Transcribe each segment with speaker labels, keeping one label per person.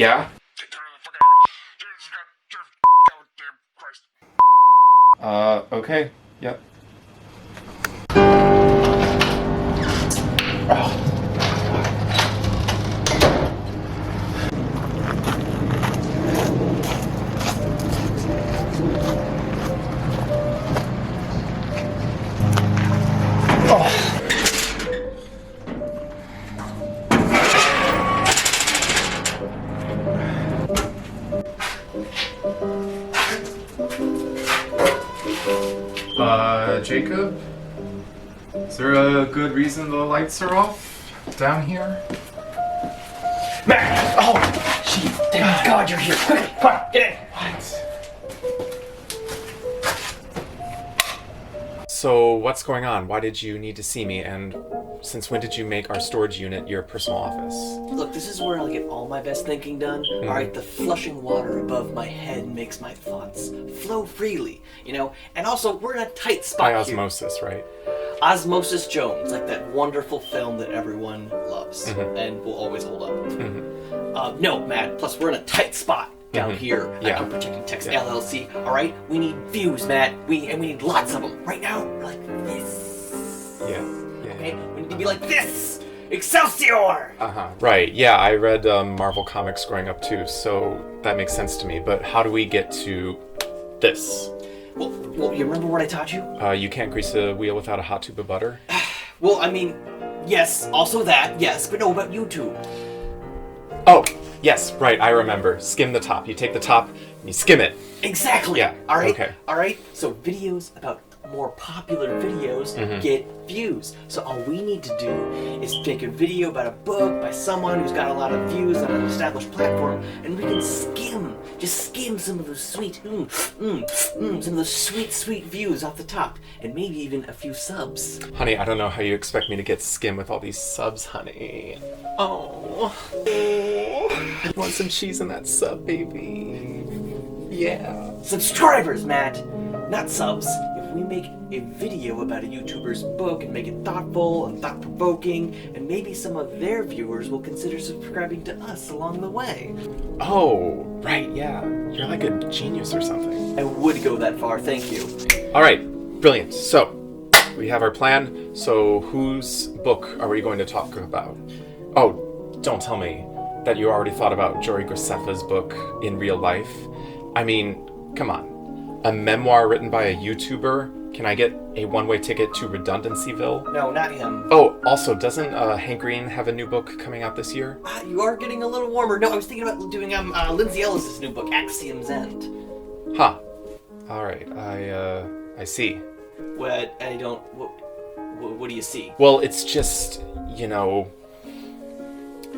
Speaker 1: Yeah? Okay. Yep. Jacob? Is there a good reason the lights are off down here?
Speaker 2: Matt! Oh, jeez, thank God you're here. Quickly, come on, get in.
Speaker 1: What? So, what's going on? Why did you need to see me? And since when did you make our storage unit your personal office?
Speaker 2: Look, this is where I'll get all my best thinking done. Alright, the flushing water above my head makes my thoughts flow freely, you know? And also, we're in a tight spot
Speaker 1: By
Speaker 2: here.
Speaker 1: osmosis, right?
Speaker 2: Osmosis Jones, like that wonderful film that everyone loves and will always hold up. No, Matt, plus we're in a tight spot down here at Unprotected Text LLC, alright? We need views, Matt. We need lots of them. Right now, we're like this.
Speaker 1: Yeah.
Speaker 2: Okay? We need to be like this! Excelsior!
Speaker 1: Right. Yeah, I read Marvel comics growing up too, so that makes sense to me. But how do we get to this?
Speaker 2: Well, you remember what I taught you?
Speaker 1: You can't grease a wheel without a hot tube of butter?
Speaker 2: Well, I mean, yes, also that, yes, but no, about YouTube.
Speaker 1: Oh, yes, right, I remember. Skim the top. You take the top and you skim it.
Speaker 2: Exactly.
Speaker 1: Yeah.
Speaker 2: Alright?
Speaker 1: Okay.
Speaker 2: Alright? So videos about more popular videos get views. So all we need to do is make a video about a book by someone who's got a lot of views on an established platform, and we can just skim some of those sweet, some of those sweet views off the top, and maybe even a few subs.
Speaker 1: Honey, I don't know how you expect me to get skim with all these subs, honey. Oh. I want some cheese in that sub, baby. Yeah.
Speaker 2: Subscribers, Matt, not subs. If we make a video about a YouTuber's book and make it thoughtful and thought-provoking, and maybe some of their viewers will consider subscribing to us along the way.
Speaker 1: Oh, right, yeah. You're like a genius or something.
Speaker 2: I would go that far, thank you.
Speaker 1: All right, brilliant. So, we have our plan. So, whose book are we going to talk about? Oh, don't tell me that you already thought about Jory Graceffa's book in real life. I mean, come on. A memoir written by a YouTuber? Can I get a one-way ticket to Redundancyville?
Speaker 2: No, not him.
Speaker 1: Oh, also, doesn't Hank Green have a new book coming out this year?
Speaker 2: You are getting a little warmer. No, I was thinking about doing Lindsay Ellis' new book, Axiom's End.
Speaker 1: Huh. All right, I see.
Speaker 2: What do you see?
Speaker 1: Well, it's just, you know,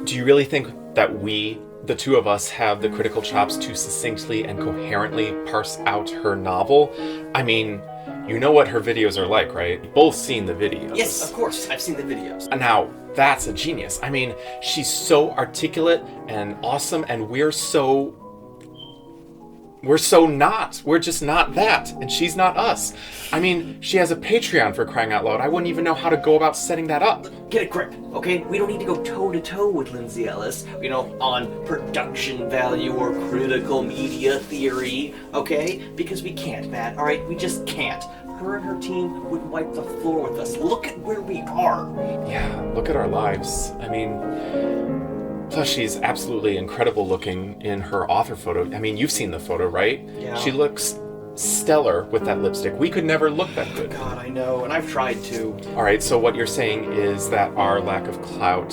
Speaker 1: do you really think that we, the two of us, have the critical chops to succinctly and coherently parse out her novel? I mean, you know what her videos are like, right? You've both seen the videos.
Speaker 2: Yes, of course, I've seen the videos.
Speaker 1: And now, that's a genius. I mean, she's so articulate and awesome, and we're so not. We're just not that, and she's not us. I mean, she has a Patreon, for crying out loud. I wouldn't even know how to go about setting that up.
Speaker 2: Get a grip, okay? We don't need to go toe-to-toe with Lindsay Ellis, you know, on production value or critical media theory, okay? Because we can't, Matt, all right? We just can't. Her and her team would wipe the floor with us. Look at where we are.
Speaker 1: Yeah, look at our lives. I mean... Plus, she's absolutely incredible looking in her author photo. I mean, you've seen the photo, right?
Speaker 2: Yeah.
Speaker 1: She looks stellar with that lipstick. We could never look that good.
Speaker 2: God, I know, and I've tried to.
Speaker 1: All right, so what you're saying is that our lack of clout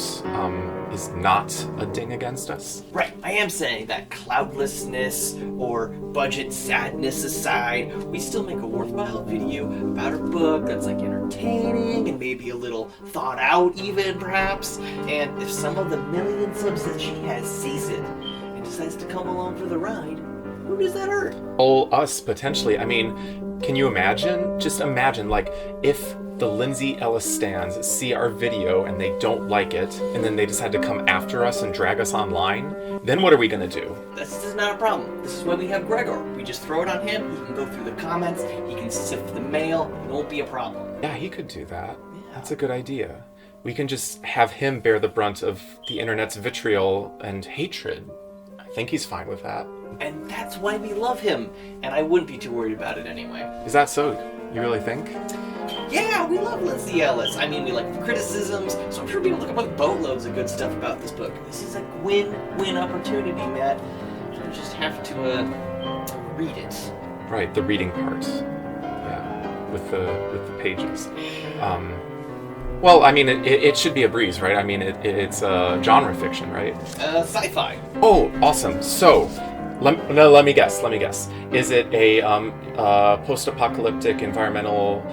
Speaker 1: is not a ding against us?
Speaker 2: Right, I am saying that cloudlessness or budget sadness aside, we still make a worthwhile video about her book that's like entertaining and maybe a little thought out even, perhaps. And if some of the million subs that she has sees it and decides to come along for the ride, who does that hurt?
Speaker 1: Oh, us, potentially. I mean, can you imagine? Just imagine, like, if the Lindsay Ellis stans see our video and they don't like it, and then they decide to come after us and drag us online, then what are we gonna do?
Speaker 2: This is not a problem. This is why we have Gregor. We just throw it on him, he can go through the comments, he can sift the mail, it won't be a problem.
Speaker 1: Yeah, he could do that. Yeah. That's a good idea. We can just have him bear the brunt of the internet's vitriol and hatred. think he's fine with that.
Speaker 2: And that's why we love him. And I wouldn't be too worried about it anyway.
Speaker 1: Is that so? You really think?
Speaker 2: Yeah, we love Lindsay Ellis. I mean, we like the criticisms, so I'm sure people look up boatloads of good stuff about this book. This is a win-win opportunity, Matt. You just have to read it.
Speaker 1: Right, the reading part. Yeah, with the pages. Well, I mean, it should be a breeze, right? I mean, it's genre fiction, right?
Speaker 2: Sci-fi.
Speaker 1: Oh, awesome. So, let me guess. Is it a post-apocalyptic environmental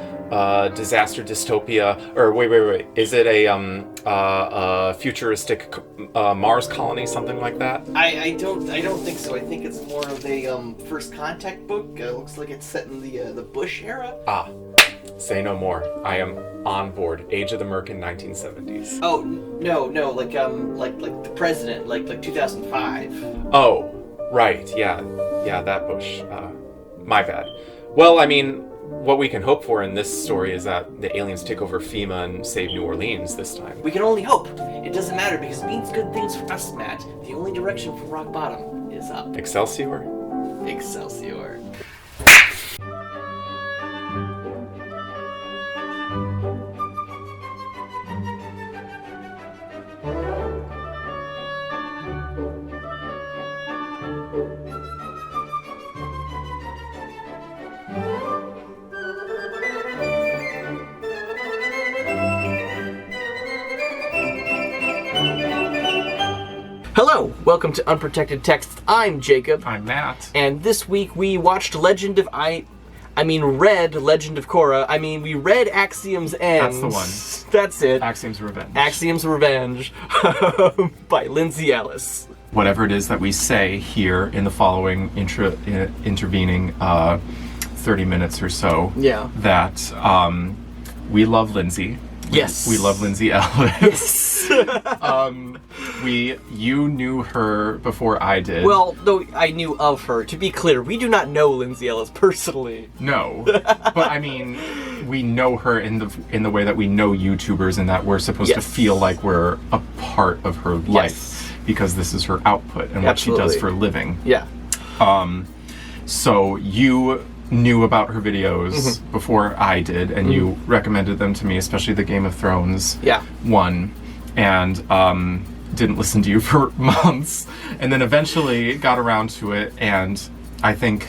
Speaker 1: disaster dystopia? Or wait. Is it a futuristic Mars colony, something like that?
Speaker 2: I don't think so. I think it's more of a First Contact book. Looks like it's set in the Bush era.
Speaker 1: Ah, say no more. I am on board. Age of the Merkin 1970s.
Speaker 2: Oh no, like the president, like 2005.
Speaker 1: Oh, right. Yeah, that Bush. My bad. Well, I mean, what we can hope for in this story is that the aliens take over FEMA and save New Orleans this time.
Speaker 2: We can only hope. It doesn't matter because it means good things for us, Matt. The only direction from rock bottom is up.
Speaker 1: Excelsior?
Speaker 2: Excelsior. Hello, welcome to Unprotected Texts. I'm Jacob.
Speaker 1: I'm Matt.
Speaker 2: And this week we watched read Legend of Korra. We read Axiom's End.
Speaker 1: That's the one.
Speaker 2: That's it.
Speaker 1: Axiom's Revenge.
Speaker 2: Axiom's Revenge by Lindsay Ellis.
Speaker 1: Whatever it is that we say here in the following intervening 30 minutes or so,
Speaker 2: Yeah.
Speaker 1: that we love Lindsay.
Speaker 2: Yes.
Speaker 1: We love Lindsay Ellis. You knew her before I did.
Speaker 2: Well, though I knew of her. To be clear, we do not know Lindsay Ellis personally.
Speaker 1: No, but I mean, we know her in the way that we know YouTubers, and that we're supposed to feel like we're a part of her life because this is her output and what she does for a living.
Speaker 2: Yeah.
Speaker 1: So you knew about her videos before I did, and you recommended them to me, especially the Game of Thrones one, and didn't listen to you for months, and then eventually got around to it, and I think,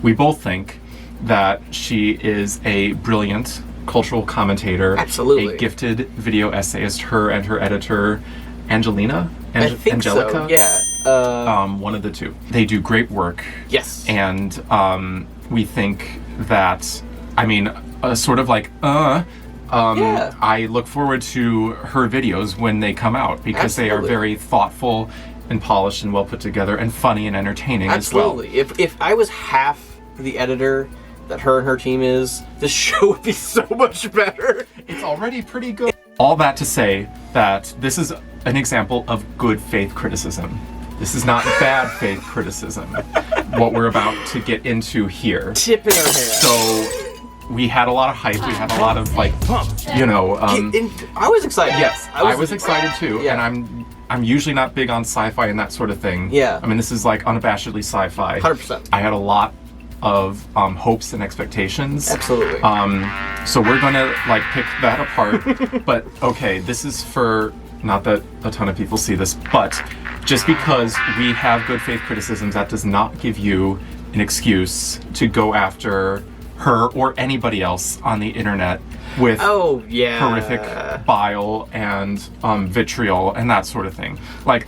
Speaker 1: we both think, that she is a brilliant cultural commentator,
Speaker 2: absolutely,
Speaker 1: a gifted video essayist, her and her editor, Angelina?
Speaker 2: I think
Speaker 1: Angelica?
Speaker 2: So, yeah.
Speaker 1: One of the two. They do great work.
Speaker 2: Yes.
Speaker 1: And we think that, sort of like, I look forward to her videos when they come out because they are very thoughtful and polished and well put together and funny and entertaining as well.
Speaker 2: Absolutely. If I was half the editor that her and her team is, this show would be so much better.
Speaker 1: It's already pretty good. All that to say that this is an example of good faith criticism. This is not bad faith criticism, what we're about to get into here.
Speaker 2: Tip in our hand.
Speaker 1: So, we had a lot of hype, we had a lot of, I
Speaker 2: was excited.
Speaker 1: Yes, I was excited too, and I'm usually not big on sci-fi and that sort of thing.
Speaker 2: Yeah.
Speaker 1: This is like unabashedly sci-fi.
Speaker 2: 100%.
Speaker 1: I had a lot of hopes and expectations.
Speaker 2: Absolutely.
Speaker 1: So we're gonna pick that apart, but okay, this is for, not that a ton of people see this, but just because we have good faith criticisms, that does not give you an excuse to go after her or anybody else on the internet with horrific bile and vitriol and that sort of thing.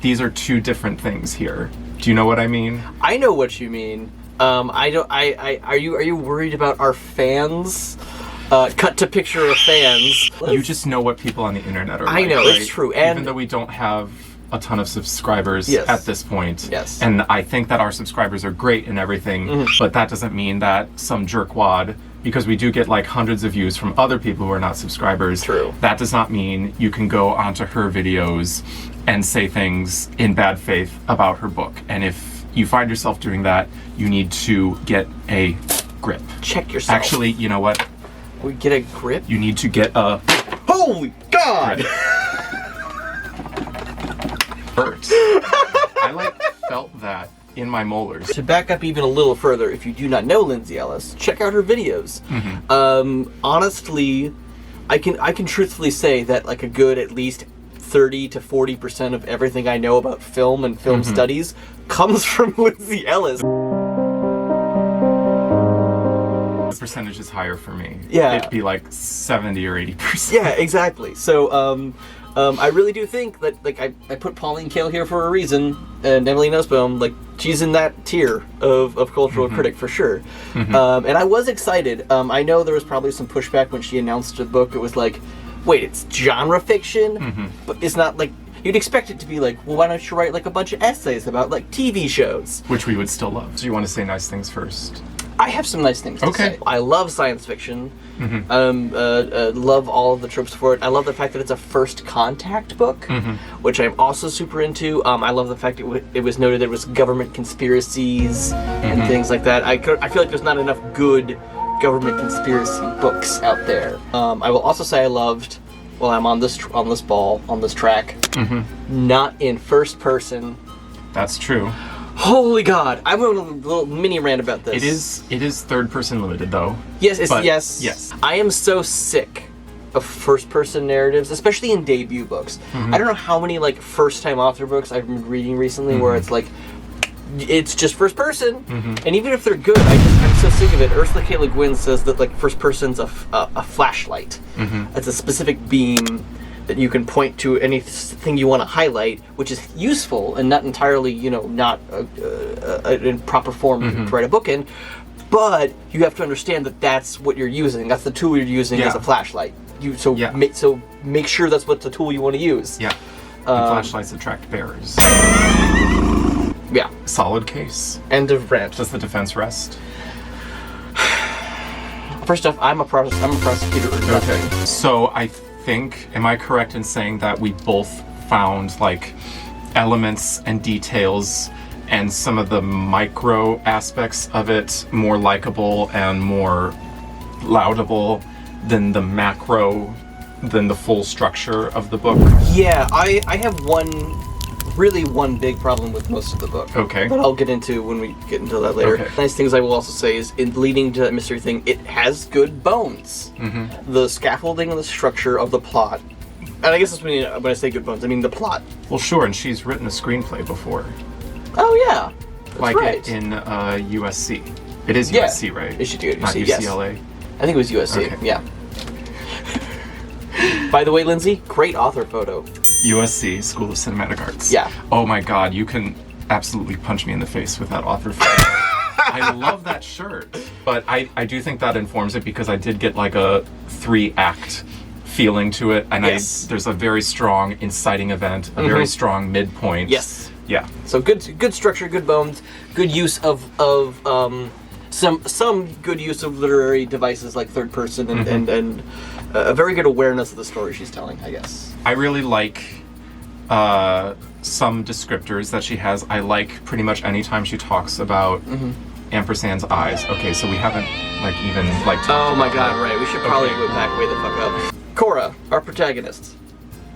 Speaker 1: These are two different things here. Do you know what I mean?
Speaker 2: I know what you mean. Are you worried about our fans? Cut to picture of fans.
Speaker 1: You just know what people on the internet are like.
Speaker 2: I know,
Speaker 1: right?
Speaker 2: it's true. And
Speaker 1: even though we don't have a ton of subscribers at this point.
Speaker 2: Yes.
Speaker 1: And I think that our subscribers are great and everything, but that doesn't mean that some jerkwad, because we do get hundreds of views from other people who are not subscribers.
Speaker 2: True.
Speaker 1: That does not mean you can go onto her videos and say things in bad faith about her book. And if you find yourself doing that, you need to get a grip.
Speaker 2: Check yourself.
Speaker 1: Actually, you know what?
Speaker 2: We get a grip?
Speaker 1: You need to get a...
Speaker 2: Holy God!
Speaker 1: Hurts. felt that in my molars.
Speaker 2: To back up even a little further, if you do not know Lindsay Ellis, check out her videos. Honestly, I can truthfully say that like a good at least 30 to 40% of everything I know about film and film studies comes from Lindsay Ellis.
Speaker 1: The percentage is higher for me.
Speaker 2: Yeah.
Speaker 1: It'd be like 70 or 80%.
Speaker 2: Yeah, exactly. So, I really do think that, like, I put Pauline Kael here for a reason, and Emily Nussbaum, like, she's in that tier of cultural critic for sure. And I was excited. I know there was probably some pushback when she announced the book. It was like, wait, it's genre fiction, but it's not like, you'd expect it to be like, well, why don't you write like a bunch of essays about like TV shows?
Speaker 1: Which we would still love. So you want to say nice things first?
Speaker 2: I have some nice things to say. I love science fiction. Love all of the tropes for it. I love the fact that it's a first contact book, which I'm also super into. I love the fact it was noted there was government conspiracies and things like that. I feel like there's not enough good government conspiracy books out there. I will also say I loved, while I'm on this track, not in first person.
Speaker 1: That's true.
Speaker 2: Holy God! I'm going on a little mini rant about this.
Speaker 1: It is third person limited though.
Speaker 2: Yes, yes. I am so sick of first person narratives, especially in debut books. I don't know how many like first time author books I've been reading recently where it's like, it's just first person, and even if they're good, I'm so sick of it. Ursula K. Le Guin says that like first person's a flashlight. It's a specific beam that you can point to anything you want to highlight, which is useful and not entirely, not in proper form to write a book in. But you have to understand that that's what you're using. That's the tool you're using as a flashlight. Make sure that's what the tool you want to use.
Speaker 1: Yeah. And flashlights attract bearers.
Speaker 2: Yeah.
Speaker 1: Solid case.
Speaker 2: End of rant.
Speaker 1: Does the defense rest?
Speaker 2: First off, I'm a prosecutor.
Speaker 1: Okay. So I think, am I correct in saying that we both found like elements and details and some of the micro aspects of it more likable and more laudable than the macro, than the full structure of the book?
Speaker 2: Yeah, I have one big problem with most of the book.
Speaker 1: Okay.
Speaker 2: But I'll get into when we get into that later.
Speaker 1: Okay.
Speaker 2: Nice things I will also say is, in leading to that mystery thing, it has good bones. The scaffolding and the structure of the plot. And I guess that's when I say good bones, I mean the plot.
Speaker 1: Well, sure, and she's written a screenplay before.
Speaker 2: Oh, yeah. That's
Speaker 1: like
Speaker 2: right.
Speaker 1: in USC. It is USC, right?
Speaker 2: It should do it.
Speaker 1: Not UCLA?
Speaker 2: Yes. I think it was USC,
Speaker 1: okay.
Speaker 2: Yeah. By the way, Lindsay, great author photo.
Speaker 1: USC, School of Cinematic Arts.
Speaker 2: Yeah.
Speaker 1: Oh my God, you can absolutely punch me in the face with that author photo. I love that shirt, but I do think that informs it because I did get like a 3-act feeling to it, and there's a very strong inciting event, a very strong midpoint.
Speaker 2: Yes.
Speaker 1: Yeah.
Speaker 2: So good structure, good bones, good use of some good use of literary devices like third person and a very good awareness of the story she's telling, I guess.
Speaker 1: I really like some descriptors that she has. I like pretty much any time she talks about Ampersand's eyes. Okay, so we haven't even
Speaker 2: Oh my God, right. We should probably go back way the fuck up. Cora, our protagonist.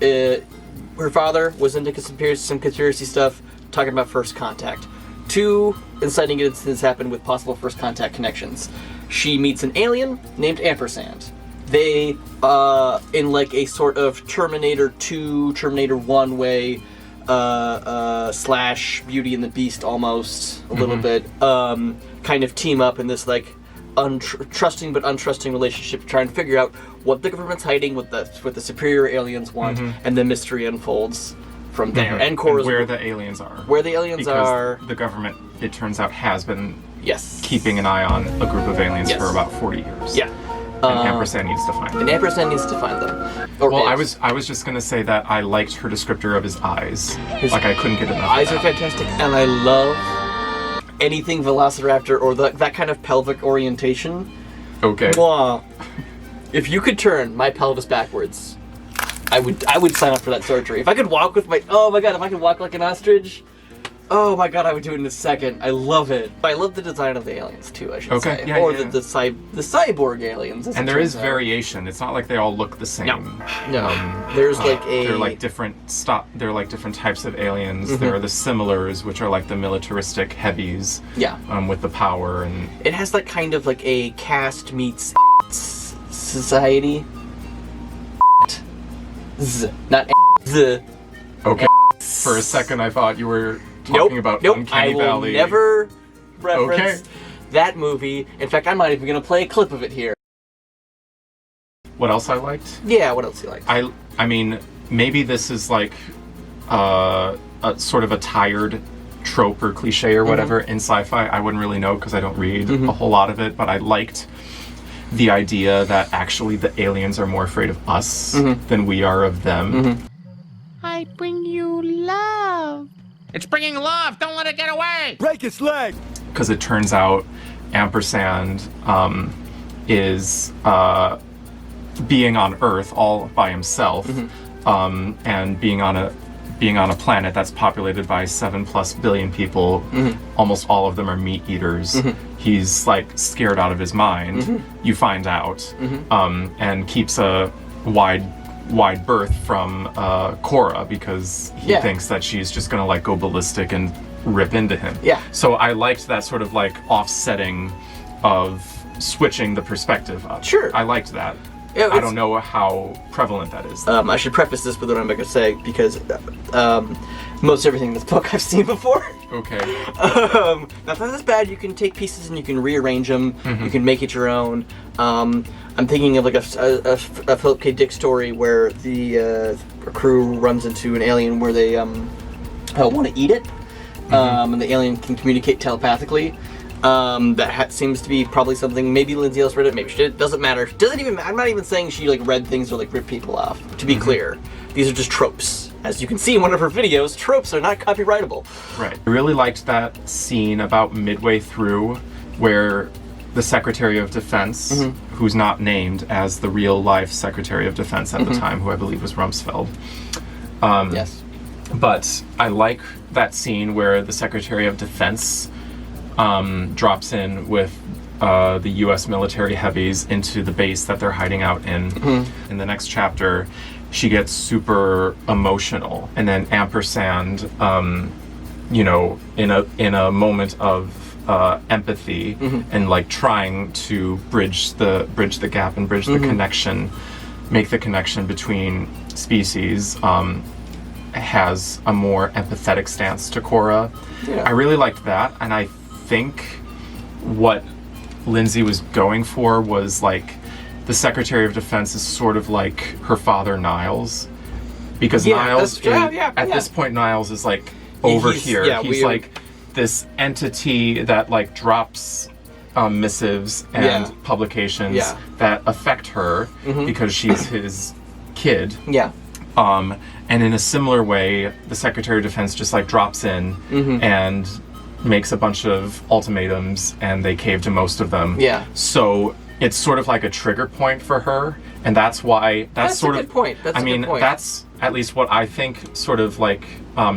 Speaker 2: Her father was into some conspiracy stuff, talking about first contact. 2 inciting incidents happen with possible first contact connections. She meets an alien named Ampersand. They, in like a sort of Terminator 2, Terminator 1 way, slash Beauty and the Beast almost, a little bit, kind of team up in this like trusting but untrusting relationship to try and figure out what the government's hiding, what the superior aliens want, and the mystery unfolds from there. And Cora's
Speaker 1: where the aliens are.
Speaker 2: Where the aliens
Speaker 1: because the government, it turns out, has been
Speaker 2: yes
Speaker 1: keeping an eye on a group of aliens for about 40 years.
Speaker 2: Yeah.
Speaker 1: And Ampersand needs to find them.
Speaker 2: And Ampersand needs to find them.
Speaker 1: I was just gonna say that I liked her descriptor of his eyes. I couldn't get enough.
Speaker 2: Eyes are fantastic, and I love anything Velociraptor or that kind of pelvic orientation.
Speaker 1: Okay.
Speaker 2: Mwah. If you could turn my pelvis backwards, I would sign up for that surgery. If I could walk with if I could walk like an ostrich, Oh my god, I would do it in a second. I love it. I love the design of the aliens too, I should say.
Speaker 1: Yeah,
Speaker 2: or
Speaker 1: yeah.
Speaker 2: the cyborg aliens.
Speaker 1: And there is variation. It's not like they all look the same.
Speaker 2: No. There's like
Speaker 1: they're like different They're like different types of aliens. There are the similars, which are like the militaristic heavies.
Speaker 2: Yeah.
Speaker 1: With the power and.
Speaker 2: It has like kind of like a caste meets society. Not z.
Speaker 1: Okay. For a second, I thought you were talking about Uncanny Valley.
Speaker 2: I will never reference that movie. In fact, I'm not even going to play a clip of it here.
Speaker 1: What else I liked?
Speaker 2: Yeah, what else you liked?
Speaker 1: I mean, maybe this is like a sort of a tired trope or cliche or whatever in sci-fi. I wouldn't really know because I don't read a whole lot of it, but I liked the idea that actually the aliens are more afraid of us than we are of them.
Speaker 3: I bring you love. It's bringing love. Don't let it get away.
Speaker 4: Break its leg.
Speaker 1: Because it turns out Ampersand is being on Earth all by himself, and being on a planet that's populated by 7+ billion people. Almost all of them are meat eaters. He's like scared out of his mind. You find out, and keeps a wide berth from Cora because he thinks that she's just gonna like go ballistic and rip into him. Yeah. So I liked that sort of like offsetting of switching the perspective up. Sure. I liked that. Yeah, I don't know how prevalent that is.
Speaker 2: I should preface this with what I'm going to say because most everything in this book I've seen before.
Speaker 1: Okay.
Speaker 2: Not that it's bad. You can take pieces and you can rearrange them. You can make it your own. I'm thinking of like a Philip K. Dick story where the crew runs into an alien where they want to eat it, and the alien can communicate telepathically. That seems to be probably something. Maybe Lindsay Ellis read it. Maybe she did. Doesn't matter. Doesn't even. I'm not even saying she like read things or like ripped people off. To be clear, these are just tropes. As you can see in one of her videos, tropes are not copyrightable.
Speaker 1: Right. I really liked that scene about midway through where the Secretary of Defense, who's not named as the real life Secretary of Defense at the time, who I believe was Rumsfeld.
Speaker 2: Yes.
Speaker 1: But I like that scene where the Secretary of Defense drops in with the U.S. military heavies into the base that they're hiding out in. In the next chapter, she gets super emotional, and then Ampersand, you know, in a moment of empathy and like trying to bridge the gap and bridge the connection, make the connection between species, has a more empathetic stance to Cora. Yeah. I really liked that, and I think what Lindsay was going for was like the Secretary of Defense is sort of like her father Niles, because Niles at this point Niles is like over here. He's like this entity that like drops missives and publications that affect her because she's his kid. Yeah. And in a similar way, the Secretary of Defense just like drops in and makes a bunch of ultimatums, and they cave to most of them. Yeah. So it's sort of like a trigger point for her, and that's why that's sort of a good point. That's a good point. That's at least what I think sort of like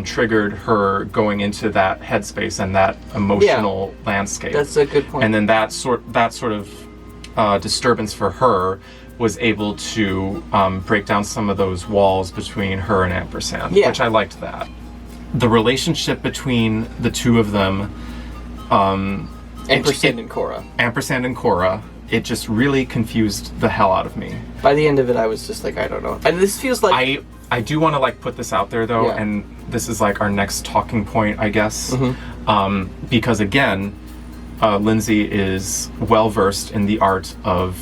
Speaker 1: triggered her going into that headspace and that emotional landscape. That's a good point. And then that sort of disturbance for her was able to break down some of those walls between her and Ampersand, which I liked that. The relationship between the two of them, Ampersand and Cora, it just really confused the hell out of me.
Speaker 2: By the end of it, I was just like, I don't know. And this feels like...
Speaker 1: I do want to like put this out there though, and this is like our next talking point, I guess. Because again, Lindsay is well versed in the art of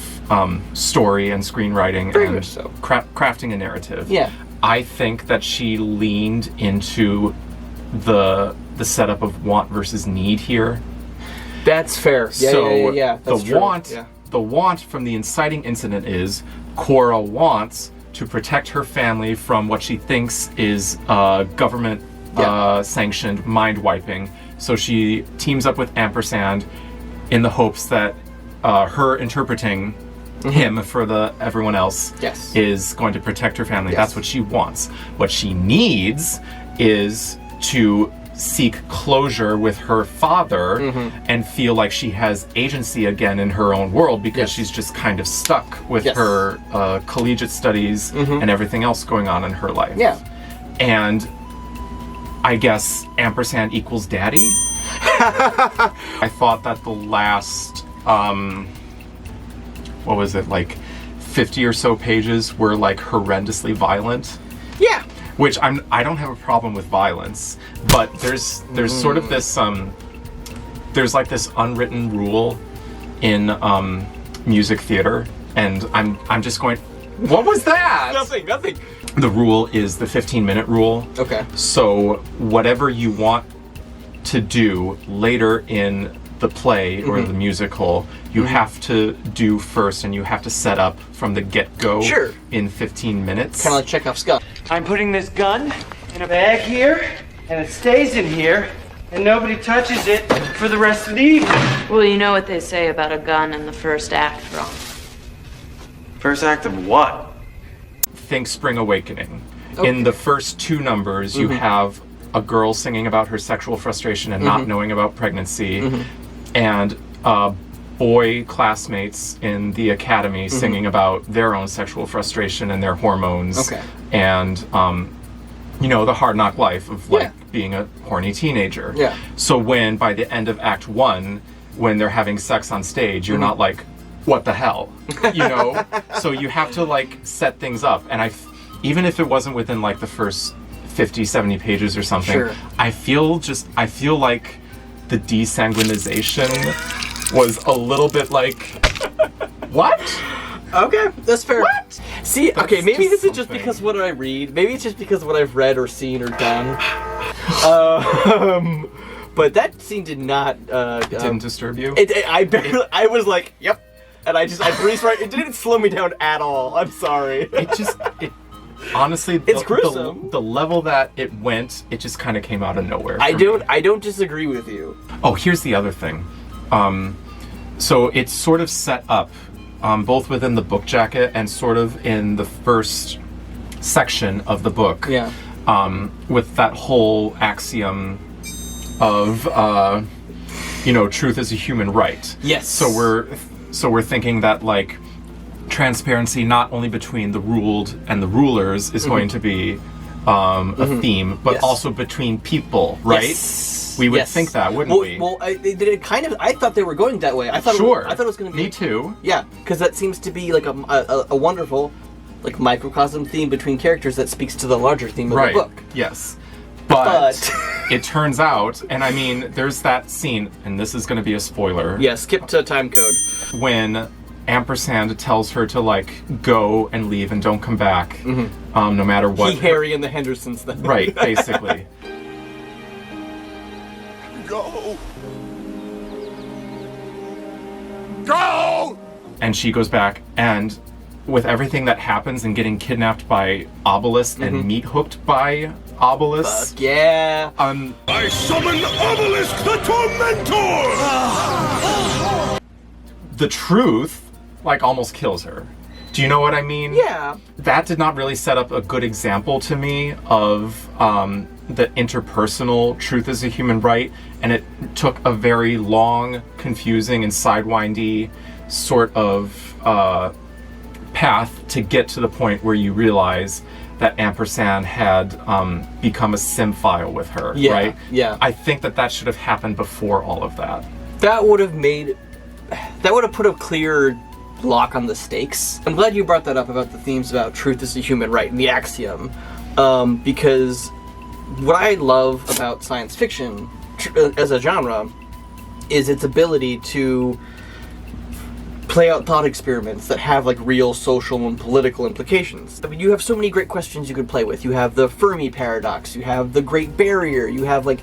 Speaker 1: story and screenwriting and crafting a narrative. Yeah. I think that she leaned into the setup of want versus need here.
Speaker 2: That's fair. Yeah. That's
Speaker 1: the want from the inciting incident is Cora wants to protect her family from what she thinks is government sanctioned mind wiping. So she teams up with Ampersand in the hopes that her interpreting him for everyone else is going to protect her family. That's what she wants. What she needs is to seek closure with her father and feel like she has agency again in her own world because she's just kind of stuck with her collegiate studies and everything else going on in her life.
Speaker 2: Yeah.
Speaker 1: And I guess ampersand equals daddy. I thought that the last, what was it, like 50 or so pages were like horrendously violent.
Speaker 2: Yeah.
Speaker 1: Which I don't have a problem with violence, but there's sort of this there's like this unwritten rule in music theater, and I'm just going, what was that?
Speaker 2: Nothing.
Speaker 1: The rule is the 15-minute rule.
Speaker 2: Okay.
Speaker 1: So whatever you want to do later in the play or the musical, you have to do first, and you have to set up from the get-go in 15 minutes.
Speaker 2: Kind of like Chekhov's gun.
Speaker 4: I'm putting this gun in a bag here, and it stays in here, and nobody touches it for the rest of the evening.
Speaker 5: Well, you know what they say about a gun in the first act, Ron.
Speaker 4: First act of what?
Speaker 1: Think Spring Awakening. In the first 2 numbers, you have a girl singing about her sexual frustration and not knowing about pregnancy, and boy classmates in the academy singing about their own sexual frustration and their hormones, and you know, the hard knock life of like being a horny teenager. So when by the end of Act 1, when they're having sex on stage, you're not like, what the hell, you know? So you have to like set things up, and even if it wasn't within like the first 50, 70 pages or something, I feel like the desanguinization was a little bit like, what?
Speaker 2: Okay, that's fair.
Speaker 1: What?
Speaker 2: See, okay, maybe this is just
Speaker 1: something.
Speaker 2: because of what I read. Maybe it's just because of what I've read or seen or done. But that scene did not.
Speaker 1: It didn't disturb you?
Speaker 2: I was like, yep. And I breezed right. It didn't slow me down at all. I'm sorry.
Speaker 1: It honestly,
Speaker 2: it's gruesome.
Speaker 1: The level that it went, it just kind of came out of nowhere.
Speaker 2: I don't disagree with you.
Speaker 1: Oh, here's the other thing. So it's sort of set up, both within the book jacket and sort of in the first section of the book.
Speaker 2: Yeah.
Speaker 1: With that whole axiom of, you know, truth is a human right.
Speaker 2: Yes.
Speaker 1: So we're thinking that like transparency not only between the ruled and the rulers is going to be a theme, but also between people, right?
Speaker 2: Yes.
Speaker 1: We would think that, wouldn't we?
Speaker 2: Well, I thought they were going that way. I thought
Speaker 1: Sure.
Speaker 2: I thought it was going to be.
Speaker 1: Me too.
Speaker 2: Yeah, because that seems to be like a wonderful, like microcosm theme between characters that speaks to the larger theme of the book.
Speaker 1: Yes. But it turns out, and I mean, there's that scene, and this is going to be a spoiler.
Speaker 2: Yeah, skip to time code.
Speaker 1: When ampersand tells her to like go and leave and don't come back, no matter what.
Speaker 2: Harry, and the Hendersons then.
Speaker 1: Right, basically.
Speaker 6: Go! Go!
Speaker 1: And she goes back, and with everything that happens and getting kidnapped by Obelisk and meat hooked by Obelisk.
Speaker 2: Fuck yeah.
Speaker 6: I summon Obelisk the Tormentor!
Speaker 1: The truth, like, almost kills her. Do you know what I mean?
Speaker 2: Yeah.
Speaker 1: That did not really set up a good example to me of the interpersonal truth is a human right, and it took a very long, confusing, and sidewindy sort of path to get to the point where you realize that ampersand had become a sim file with her, right?
Speaker 2: Yeah.
Speaker 1: I think that should have happened before all of that.
Speaker 2: That would have put a clear lock on the stakes. I'm glad you brought that up about the themes about truth is a human right and the axiom, because what I love about science fiction as a genre is its ability to play out thought experiments that have like real social and political implications. I mean, you have so many great questions you could play with. You have the Fermi paradox, you have the Great Barrier, you have like,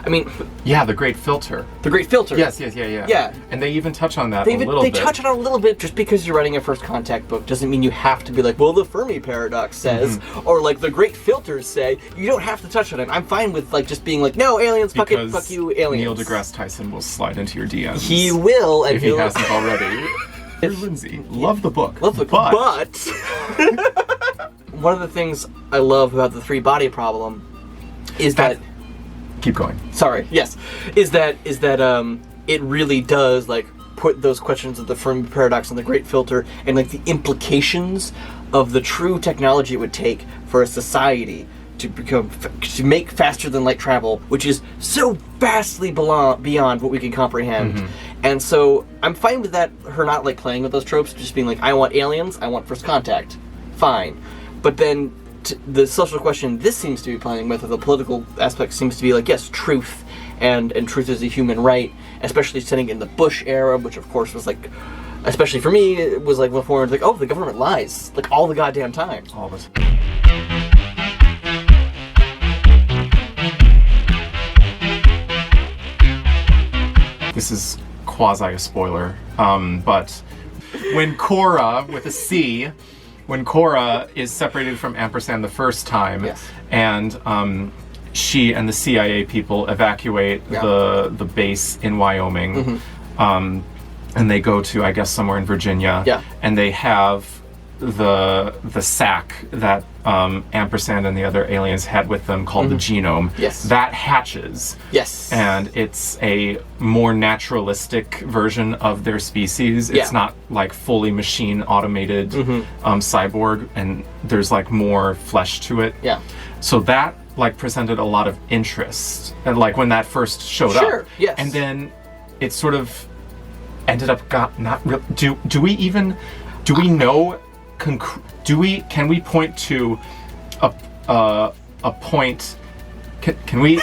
Speaker 2: I mean...
Speaker 1: Yeah, the Great Filter.
Speaker 2: The Great Filter.
Speaker 1: Yes.
Speaker 2: Yeah.
Speaker 1: And they even touch on that a little bit.
Speaker 2: They touch on it a little bit. Just because you're writing a first contact book doesn't mean you have to be like, well, the Fermi paradox says, or like the Great Filters say. You don't have to touch on it. I'm fine with like just being like, no, aliens, fuck it, fuck you, aliens.
Speaker 1: Neil deGrasse Tyson will slide into your DMs.
Speaker 2: He will, and
Speaker 1: if he hasn't already. Dear Lindsay, love the book.
Speaker 2: Love the book, but one of the things I love about the three-body problem is that
Speaker 1: Keep going.
Speaker 2: Sorry. Yes, is that it really does like put those questions of the Fermi paradox and the Great Filter and like the implications of the true technology it would take for a society to make faster than light travel, which is so vastly beyond what we can comprehend. And so I'm fine with that, her not like playing with those tropes, just being like, I want aliens, I want first contact, fine. But then the social question this seems to be playing with, or the political aspect seems to be like, yes, truth, and truth is a human right, especially setting in the Bush era, which of course was like, especially for me, it was like before, like, oh, the government lies, like all the goddamn time.
Speaker 1: All of us. This is quasi a spoiler, but when Cora, with a C, when Cora is separated from Ampersand the first time, and she and the CIA people evacuate the base in Wyoming, and they go to, I guess, somewhere in Virginia, and they have the sack that Ampersand and the other aliens had with them called the genome. That hatches. And it's a more naturalistic version of their species. It's not like fully machine automated cyborg, and there's like more flesh to it. So that like presented a lot of interest, and like when that first showed up. And then it sort of ended up not real. Do we know? Can we point to a point? Can we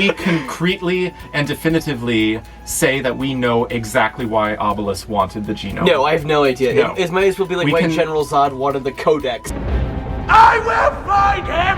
Speaker 1: concretely and definitively say that we know exactly why Obelisk wanted the genome?
Speaker 2: No, I have no idea.
Speaker 1: No.
Speaker 2: It might as well be like why General Zod wanted the Codex.
Speaker 6: I will find him!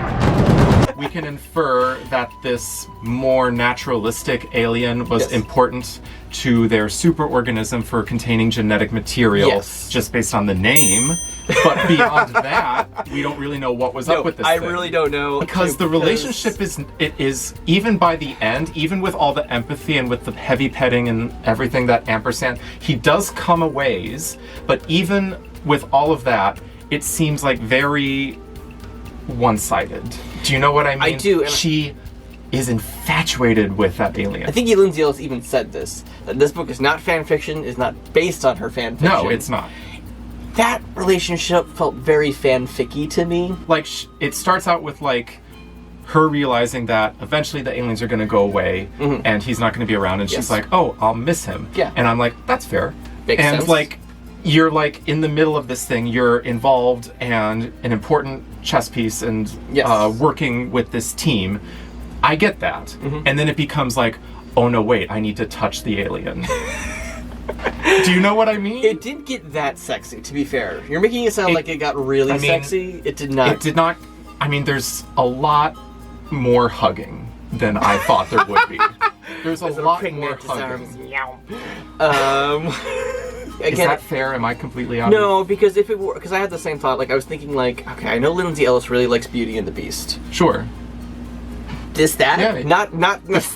Speaker 1: We can infer that this more naturalistic alien was important to their superorganism for containing genetic material just based on the name. But beyond that, we don't really know what was up with this thing.
Speaker 2: I really don't know.
Speaker 1: Because the relationship is, even by the end, even with all the empathy and with the heavy petting and everything that Ampersand, he does come a ways, but even with all of that, it seems like very one-sided. Do you know what I mean?
Speaker 2: I do. And
Speaker 1: she is infatuated with that alien.
Speaker 2: I think Lindsay Ellis even said this, that this book is not fan fiction, is not based on her fan fiction.
Speaker 1: No, it's not.
Speaker 2: That relationship felt very fanficky to me.
Speaker 1: Like, it starts out with, like, her realizing that eventually the aliens are going to go away, and he's not going to be around, and she's like, oh, I'll miss him. And I'm like, that's fair.
Speaker 2: Makes sense.
Speaker 1: And, like, you're, like, in the middle of this thing, you're involved and an important chess piece and working with this team. I get that. And then it becomes like, oh no, wait, I need to touch the alien. Do you know what I mean?
Speaker 2: It didn't get that sexy, to be fair. You're making it sound like it got really sexy. It did not.
Speaker 1: It did not. I mean, there's a lot more hugging than I thought there would be. There's a lot more hugging. Again, is that fair? Am I completely out?
Speaker 2: No, because if it were, because I had the same thought. Like I was thinking, like, okay, I know Lindsay Ellis really likes Beauty and the Beast.
Speaker 1: Sure.
Speaker 2: This that? Yeah. Not this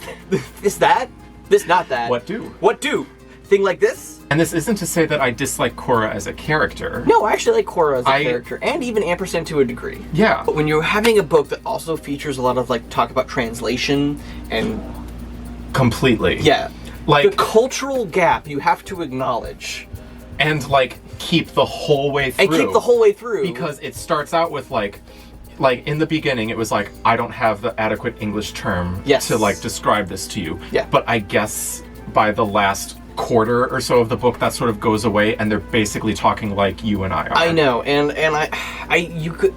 Speaker 2: that? This not that.
Speaker 1: What do?
Speaker 2: What do? Thing like this?
Speaker 1: And this isn't to say that I dislike Cora as a character.
Speaker 2: No, I actually like Cora as a character, and even Ampersand to a degree.
Speaker 1: Yeah.
Speaker 2: But when you're having a book that also features a lot of like talk about translation and
Speaker 1: completely.
Speaker 2: Yeah.
Speaker 1: Like
Speaker 2: the cultural gap you have to acknowledge.
Speaker 1: And like keep the whole way through. Because it starts out with like in the beginning it was like, I don't have the adequate English term to like describe this to you.
Speaker 2: Yeah.
Speaker 1: But I guess by the last quarter or so of the book that sort of goes away and they're basically talking like you and I are.
Speaker 2: I know, and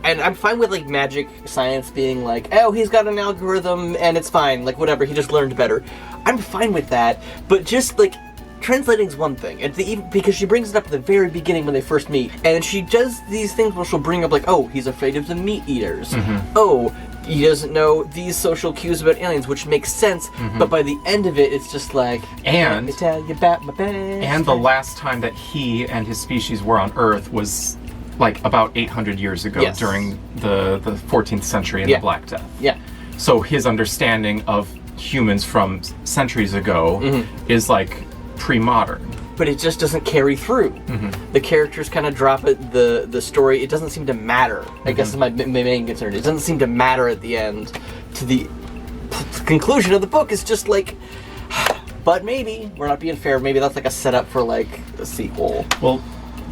Speaker 2: I'm fine with like magic science being like, oh, he's got an algorithm and it's fine, like whatever, he just learned better. I'm fine with that, but just like translating's one thing, and because she brings it up at the very beginning when they first meet, and she does these things where she'll bring up like, oh, he's afraid of the meat eaters. Oh, he doesn't know these social cues about aliens, which makes sense, but by the end of it, it's just like,
Speaker 1: and
Speaker 2: let me tell you about my best
Speaker 1: and the last time that he and his species were on Earth was like about 800 years ago during the 14th century in the Black Death.
Speaker 2: Yeah.
Speaker 1: So his understanding of humans from centuries ago is like pre-modern.
Speaker 2: but it just doesn't carry through. The characters kind of drop it. The story, it doesn't seem to matter. I guess is my main concern. It doesn't seem to matter at the end to the conclusion of the book. It's just like, but maybe we're not being fair. Maybe that's like a setup for like a sequel.
Speaker 1: Well,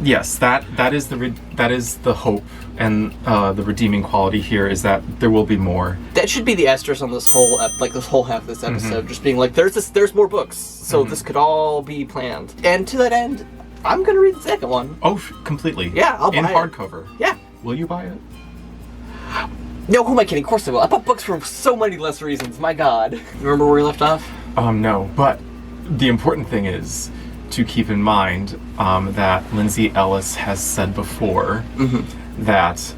Speaker 1: yes, that is the hope, and the redeeming quality here is that there will be more.
Speaker 2: That should be the asterisk on this whole this whole half of this episode, just being like, there's more books, so this could all be planned. And to that end, I'm gonna read the second one.
Speaker 1: Oh, completely.
Speaker 2: Yeah, I'll buy
Speaker 1: in
Speaker 2: it.
Speaker 1: hardcover.
Speaker 2: Yeah.
Speaker 1: Will you buy it?
Speaker 2: No, who am I kidding? Of course I will. I bought books for so many less reasons. My God. Remember where we left off?
Speaker 1: No, but the important thing is to keep in mind that Lindsay Ellis has said before that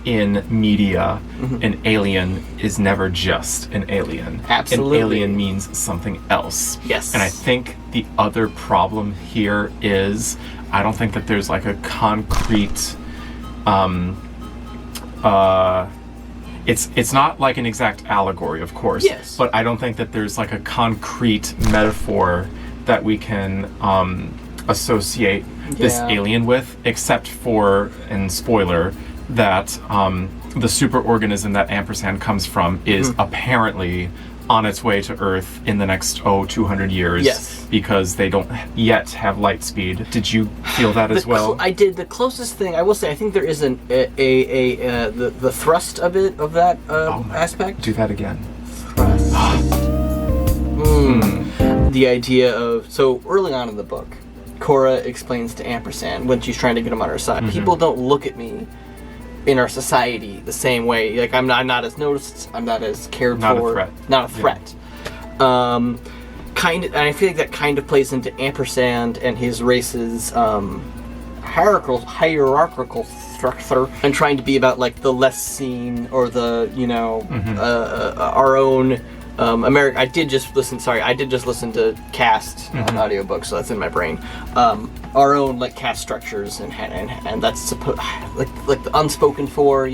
Speaker 1: in media, an alien is never just an alien.
Speaker 2: Absolutely.
Speaker 1: An alien means something else.
Speaker 2: Yes.
Speaker 1: And I think the other problem here is I don't think that there's like a concrete it's not like an exact allegory, of course.
Speaker 2: Yes.
Speaker 1: But I don't think that there's like a concrete metaphor that we can associate this alien with, except for, and spoiler, that the superorganism that ampersand comes from is apparently on its way to Earth in the next 200 years.
Speaker 2: Yes.
Speaker 1: Because they don't yet have light speed. Did you feel that as well?
Speaker 2: I did. The closest thing I will say, I think there is the thrust of it, of that aspect.
Speaker 1: Do that again.
Speaker 2: Thrust. The idea of, so early on in the book, Cora explains to ampersand when she's trying to get him on her side, people don't look at me in our society the same way. Like I'm not as noticed, I'm not as cared
Speaker 1: Not
Speaker 2: for.
Speaker 1: a threat.
Speaker 2: Not a threat. Kind of, and I feel like that kind of plays into ampersand and his race's hierarchical structure, and trying to be about like the less seen, or the our own America. I did just listen to Cast on audiobook, so that's in my brain. Our own like caste structures and that's like the unspoken for,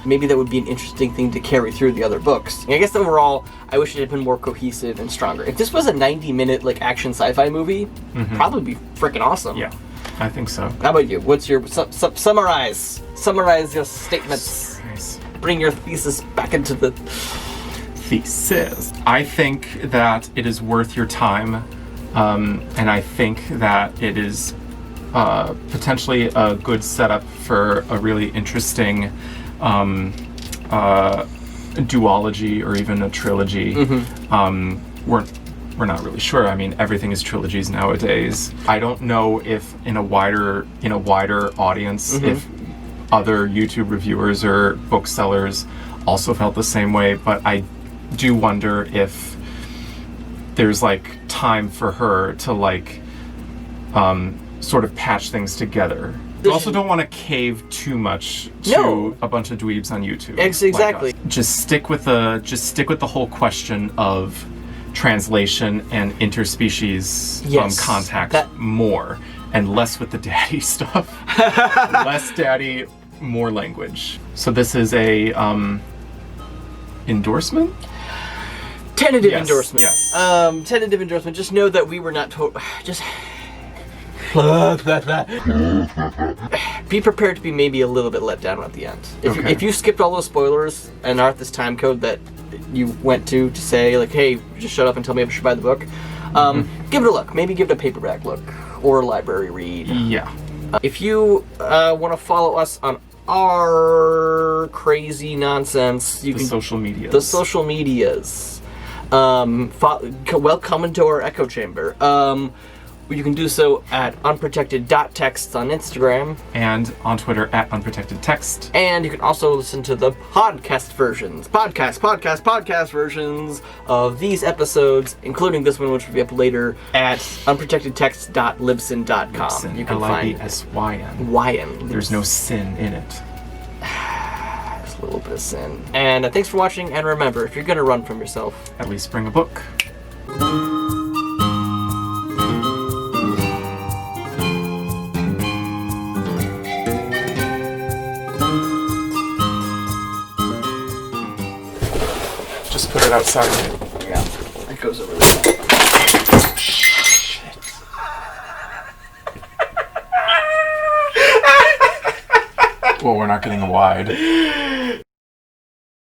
Speaker 2: maybe that would be an interesting thing to carry through the other books. And I guess overall, I wish it had been more cohesive and stronger. If this was a 90-minute like action sci-fi movie, probably be freaking awesome.
Speaker 1: Yeah, I think so.
Speaker 2: How about you? What's your summarize your statements?
Speaker 1: Nice.
Speaker 2: Bring your thesis back into the
Speaker 1: thesis. I think that it is worth your time, and I think that it is potentially a good setup for a really interesting duology or even a trilogy. We're not really sure. I mean, everything is trilogies nowadays. I don't know if in a wider audience, if other YouTube reviewers or booksellers also felt the same way, but I do wonder if there's like time for her to like sort of patch things together. You also don't want to cave too much to a bunch of dweebs on YouTube.
Speaker 2: Exactly.
Speaker 1: Like just stick with the whole question of translation and interspecies contact more, and less with the daddy stuff. Less daddy, more language. So this is a endorsement?
Speaker 2: Tentative endorsement.
Speaker 1: Yes.
Speaker 2: Tentative endorsement. Just know that we were not just be prepared to be maybe a little bit let down at the end. If you skipped all those spoilers and are at this time code that you went to say like, hey, just shut up and tell me if I should buy the book, give it a look. Maybe give it a paperback look or a library read.
Speaker 1: Yeah.
Speaker 2: If you want to follow us on our crazy nonsense, you can
Speaker 1: social medias.
Speaker 2: The social medias. Welcome into our echo chamber. You can do so at unprotected.text on Instagram.
Speaker 1: And on Twitter at unprotectedtext.
Speaker 2: And you can also listen to the podcast versions of these episodes, including this one, which will be up later, at unprotectedtext.libsyn.com. You can find
Speaker 1: Libsyn. There's no sin in it.
Speaker 2: There's a little bit of sin. And thanks for watching, and remember, if you're going to run from yourself,
Speaker 1: at least bring a book. Just put it outside.
Speaker 2: Yeah, it goes over there. Shit.
Speaker 1: Well, we're not getting a wide.